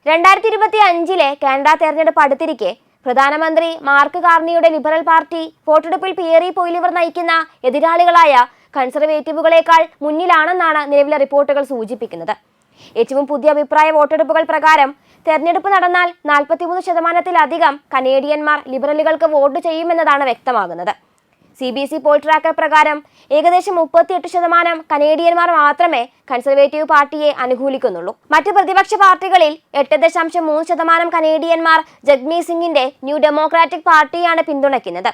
2025 Canada തെരഞ്ഞെടുപ്പ് അടുത്തിരിക്കെ പ്രധാനമന്ത്രി mark കാർണിയുടെ liberal party വോട്ടെടുപ്പിൽ പിയറി പോയിലിവർ നയിക്കുന്ന എതിരാളികളായ കൺസർവേറ്റീവുകളെക്കാൾ മുന്നിലാണെന്നാണ് നിലവിലെ റിപ്പോർട്ടുകൾ സൂചിപ്പിക്കുന്നത്. ഏറ്റവും പുതിയ അഭിപ്രായ വോട്ടെടുപ്പുകൾ പ്രകാരം തെരഞ്ഞെടുപ്പ് നടന്നാൽ 43%-ലധികം കനേഡിയന്മാർ ലിബറലുകൾക്ക് വോട്ട് ചെയ്യുമെന്നതാണ് വ്യക്തമാകുന്നത്. CBC പോൾ ട്രാക്കർ പ്രകാരം ഏകദേശം 38% കനേഡിയന്മാർ മാത്രമേ കൺസർവേറ്റീവ് പാർട്ടിയെ അനുകൂലിക്കുന്നുള്ളൂ. മറ്റ് പ്രതിപക്ഷ പാർട്ടികളിൽ 8.3% കനേഡിയന്മാർ ജഗ്മീത് സിംഗിന്റെ ന്യൂ ഡെമോക്രാറ്റിക് പാർട്ടിയാണ് പിന്തുണയ്ക്കുന്നത്.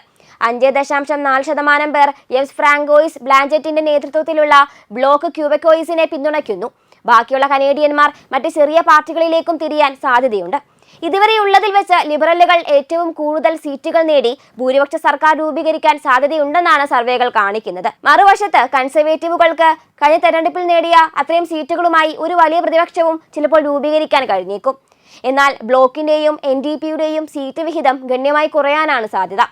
5.4% പേർ യെവ്സ് ഫ്രാങ്കോയിസ് ബ്ലാഞ്ചറ്റിന്റെ നേതൃത്വത്തിലുള്ള ബ്ലോക്ക് ക്യൂബെക്കോയിസിനെ പിന്തുണയ്ക്കുന്നു. ബാക്കിയുള്ള കനേഡിയന്മാർ മറ്റ് ചെറിയ പാർട്ടികളിലേക്കും തിരിയാൻ സാധ്യതയുണ്ട്. ഇതുവരെയുള്ളതിൽ വെച്ച് ലിബറലുകൾ ഏറ്റവും കൂടുതൽ സീറ്റുകൾ നേടി ഭൂരിപക്ഷ സർക്കാർ രൂപീകരിക്കാൻ സാധ്യതയുണ്ടെന്നാണ് സർവേകൾ കാണിക്കുന്നത്. മറുവശത്ത് കൺസർവേറ്റീവുകൾക്ക് കഴിഞ്ഞ തെരഞ്ഞെടുപ്പിൽ നേടിയ അത്രയും സീറ്റുകളുമായി ഒരു വലിയ പ്രതിപക്ഷവും ചിലപ്പോൾ രൂപീകരിക്കാൻ കഴിഞ്ഞേക്കും. എന്നാൽ ബ്ലോക്കിന്റെയും NDPയുടെയും സീറ്റ് വിഹിതം ഗണ്യമായി കുറയാനാണ് സാധ്യത.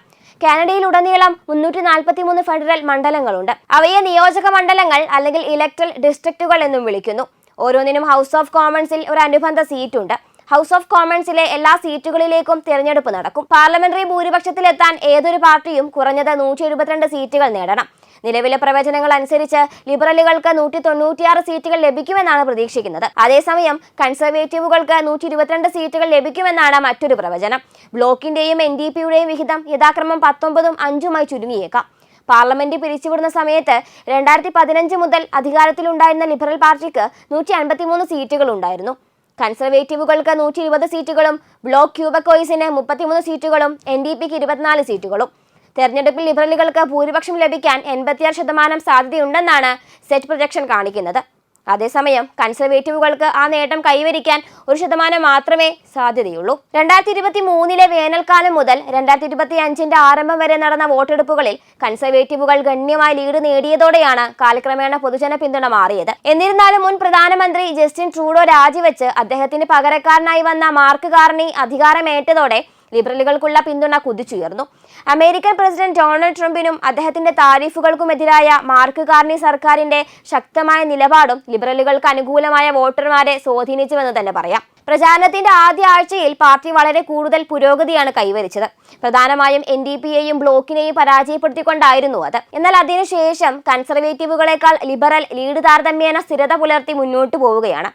കാനഡയിലുടനീളം 343 ഫെഡറൽ മണ്ഡലങ്ങളുണ്ട്. അവയെ നിയോജക മണ്ഡലങ്ങൾ അല്ലെങ്കിൽ ഇലക്ട്രൽ ഡിസ്ട്രിക്റ്റുകൾ എന്നും വിളിക്കുന്നു. ഓരോന്നിനും ഹൗസ് ഓഫ് കോമൺസിൽ ഒരു അനുബന്ധ സീറ്റുണ്ട്. ഹൗസ് ഓഫ് കോമൺസിലെ എല്ലാ സീറ്റുകളിലേക്കും തിരഞ്ഞെടുപ്പ് നടക്കും. പാർലമെന്ററി ഭൂരിപക്ഷത്തിലെത്താൻ ഏതൊരു പാർട്ടിയും കുറഞ്ഞത് 172 സീറ്റുകൾ നേടണം. നിലവിലെ പ്രവചനങ്ങൾ അനുസരിച്ച് ലിബറലുകൾക്ക് 196 സീറ്റുകൾ ലഭിക്കുമെന്നാണ് പ്രതീക്ഷിക്കുന്നത്. അതേസമയം കൺസർവേറ്റീവുകൾക്ക് 122 സീറ്റുകൾ ലഭിക്കുമെന്നാണ് മറ്റൊരു പ്രവചനം. ബ്ലോക്കിന്റെയും NDPയുടെയും വിഹിതം യഥാക്രമം 19ഉം 5ഉമായി ചുരുങ്ങിയേക്കാം. പാർലമെന്റ് പിരിച്ചുവിടുന്ന സമയത്ത് 2015 മുതൽ അധികാരത്തിലുണ്ടായിരുന്ന ലിബറൽ പാർട്ടിക്ക് 153 സീറ്റുകൾ ഉണ്ടായിരുന്നു. കൺസർവേറ്റീവുകൾക്ക് 120 സീറ്റുകളും ബ്ലോക്ക് ക്യൂബെക്കോയിസിന് 33 സീറ്റുകളും NDPക്ക് 24 സീറ്റുകളും. തെരഞ്ഞെടുപ്പിൽ ലിബറലുകൾക്ക് ഭൂരിപക്ഷം ലഭിക്കാൻ 86% സാധ്യതയുണ്ടെന്നാണ് സെറ്റ് പ്രൊജക്ഷൻ കാണിക്കുന്നത്. അതേസമയം കൺസർവേറ്റീവുകൾക്ക് ആ നേട്ടം കൈവരിക്കാൻ 1% മാത്രമേ സാധ്യതയുള്ളൂ. 2023 വേനൽക്കാലം മുതൽ 2025 ആരംഭം വരെ നടന്ന വോട്ടെടുപ്പുകളിൽ കൺസർവേറ്റീവുകൾ ഗണ്യമായി ലീഡ് നേടിയതോടെയാണ് കാലക്രമേണ പൊതുജന പിന്തുണ മാറിയത്. എന്നിരുന്നാലും മുൻ പ്രധാനമന്ത്രി ജസ്റ്റിൻ ട്രൂഡോ രാജിവെച്ച് അദ്ദേഹത്തിന് പകരക്കാരനായി വന്ന മാർക്ക് കാർണി അധികാരമേറ്റതോടെ ലിബറലുകൾക്കുള്ള പിന്തുണ കുതിച്ചുയർന്നു. അമേരിക്കൻ പ്രസിഡന്റ് ഡൊണാൾഡ് ട്രംപിനും അദ്ദേഹത്തിന്റെ താരിഫുകൾക്കുമെതിരായ മാർക്ക് കാർണി സർക്കാരിന്റെ ശക്തമായ നിലപാടും ലിബറലുകൾക്ക് അനുകൂലമായ വോട്ടർമാരെ സ്വാധീനിച്ചുവെന്ന് തന്നെ പറയാം. പ്രചാരണത്തിന്റെ ആദ്യ ആഴ്ചയിൽ പാർട്ടി വളരെ കൂടുതൽ പുരോഗതിയാണ് കൈവരിച്ചത്. പ്രധാനമായും NDPയെയും ബ്ലോക്കിനെയും പരാജയപ്പെടുത്തിക്കൊണ്ടായിരുന്നു അത്. എന്നാൽ അതിനുശേഷം കൺസർവേറ്റീവുകളെക്കാൾ ലിബറൽ ലീഡ് താരതമ്യേന സ്ഥിരത പുലർത്തി മുന്നോട്ടു പോവുകയാണ്.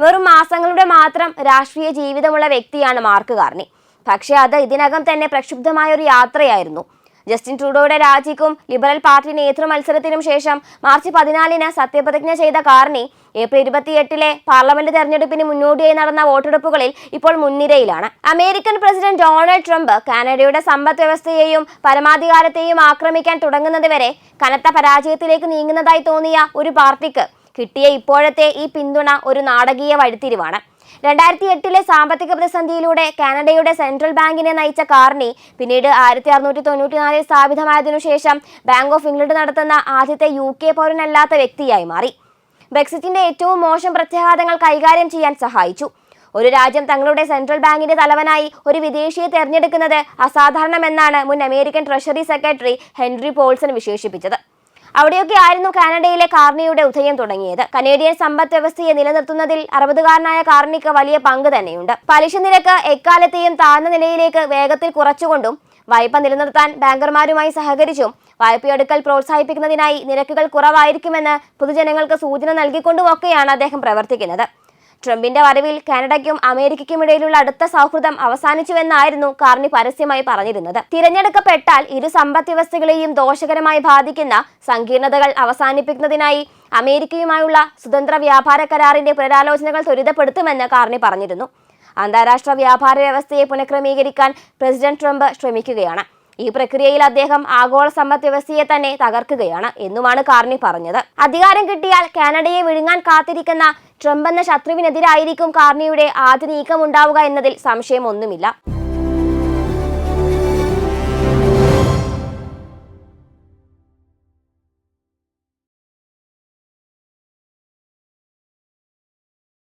വെറും മാസങ്ങളുടെ മാത്രം രാഷ്ട്രീയ ജീവിതമുള്ള വ്യക്തിയാണ് മാർക്ക് കാർണി. പക്ഷേ അത് ഇതിനകം തന്നെ പ്രക്ഷുബ്ധമായ ഒരു യാത്രയായിരുന്നു. ജസ്റ്റിൻ ട്രൂഡോയുടെ രാജിക്കും ലിബറൽ പാർട്ടി നേതൃമത്സരത്തിനും ശേഷം മാർച്ച് 14 സത്യപ്രതിജ്ഞ ചെയ്ത കാർണി ഏപ്രിൽ 28 പാർലമെന്റ് തെരഞ്ഞെടുപ്പിന് മുന്നോടിയായി നടന്ന വോട്ടെടുപ്പുകളിൽ ഇപ്പോൾ മുൻനിരയിലാണ്. അമേരിക്കൻ പ്രസിഡന്റ് ഡൊണാൾഡ് ട്രംപ് കാനഡയുടെ സമ്പദ് വ്യവസ്ഥയെയും പരമാധികാരത്തെയും ആക്രമിക്കാൻ തുടങ്ങുന്നതുവരെ കനത്ത പരാജയത്തിലേക്ക് നീങ്ങുന്നതായി തോന്നിയ ഒരു പാർട്ടിക്ക് കിട്ടിയ ഇപ്പോഴത്തെ ഈ പിന്തുണ ഒരു നാടകീയ വഴിത്തിരിവാണ്. 2008 സാമ്പത്തിക പ്രതിസന്ധിയിലൂടെ കാനഡയുടെ സെൻട്രൽ ബാങ്കിനെ നയിച്ച കാർണി പിന്നീട് 1694 സ്ഥാപിതമായതിനു ശേഷം ബാങ്ക് ഓഫ് ഇംഗ്ലണ്ട് നടത്തുന്ന ആദ്യത്തെ UK പൗരനല്ലാത്ത വ്യക്തിയായി മാറി. ബ്രെക്സിറ്റിന്റെ ഏറ്റവും മോശം പ്രത്യാഘാതങ്ങൾ കൈകാര്യം ചെയ്യാൻ സഹായിച്ചു. ഒരു രാജ്യം തങ്ങളുടെ സെൻട്രൽ ബാങ്കിന്റെ തലവനായി ഒരു വിദേശിയെ തെരഞ്ഞെടുക്കുന്നത് അസാധാരണമെന്നാണ് മുൻ American treasury secretary Henry Paulson വിശേഷിപ്പിച്ചത്. അവിടെയൊക്കെ ആയിരുന്നു കാനഡയിലെ കാർണിയുടെ ഉദയം തുടങ്ങിയത്. കനേഡിയൻ സമ്പദ് വ്യവസ്ഥയെ നിലനിർത്തുന്നതിൽ 60കാരനായ കാർണിക്ക് വലിയ പങ്ക് തന്നെയുണ്ട്. പലിശ നിരക്ക് എക്കാലത്തെയും താഴ്ന്ന നിലയിലേക്ക് വേഗത്തിൽ കുറച്ചുകൊണ്ടും വായ്പ നിലനിർത്താൻ ബാങ്കർമാരുമായി സഹകരിച്ചും വായ്പയെടുക്കൽ പ്രോത്സാഹിപ്പിക്കുന്നതിനായി നിരക്കുകൾ കുറവായിരിക്കുമെന്ന് പൊതുജനങ്ങൾക്ക് സൂചന നൽകിക്കൊണ്ടുമൊക്കെയാണ് അദ്ദേഹം പ്രവർത്തിക്കുന്നത്. ട്രംപിന്റെ വരവിൽ കാനഡയ്ക്കും അമേരിക്കയ്ക്കും ഇടയിലുള്ള അടുത്ത സൗഹൃദം അവസാനിച്ചുവെന്നായിരുന്നു കാർണി പരസ്യമായി പറഞ്ഞിരുന്നത്. തിരഞ്ഞെടുക്കപ്പെട്ടാൽ ഇരു സമ്പദ് വ്യവസ്ഥകളെയും ദോഷകരമായി ബാധിക്കുന്ന സങ്കീർണതകൾ അവസാനിപ്പിക്കുന്നതിനായി അമേരിക്കയുമായുള്ള സ്വതന്ത്ര വ്യാപാര കരാറിന്റെ പുനരാലോചനകൾ ത്വരിതപ്പെടുത്തുമെന്ന് കാർണി പറഞ്ഞിരുന്നു. അന്താരാഷ്ട്ര വ്യാപാര വ്യവസ്ഥയെ പുനഃക്രമീകരിക്കാൻ പ്രസിഡന്റ് ട്രംപ് ശ്രമിക്കുകയാണ്. ഈ പ്രക്രിയയിൽ അദ്ദേഹം ആഗോള സമ്പദ് വ്യവസ്ഥയെ തന്നെ തകർക്കുകയാണ് എന്നുമാണ് കാർണി പറഞ്ഞത്. അധികാരം കിട്ടിയാൽ കാനഡയെ വിഴുങ്ങാൻ കാത്തിരിക്കുന്ന ട്രംപ് എന്ന ശത്രുവിനെതിരായിരിക്കും കാർണിയുടെ ആദ്യ നീക്കമുണ്ടാവുക എന്നതിൽ സംശയമൊന്നുമില്ല.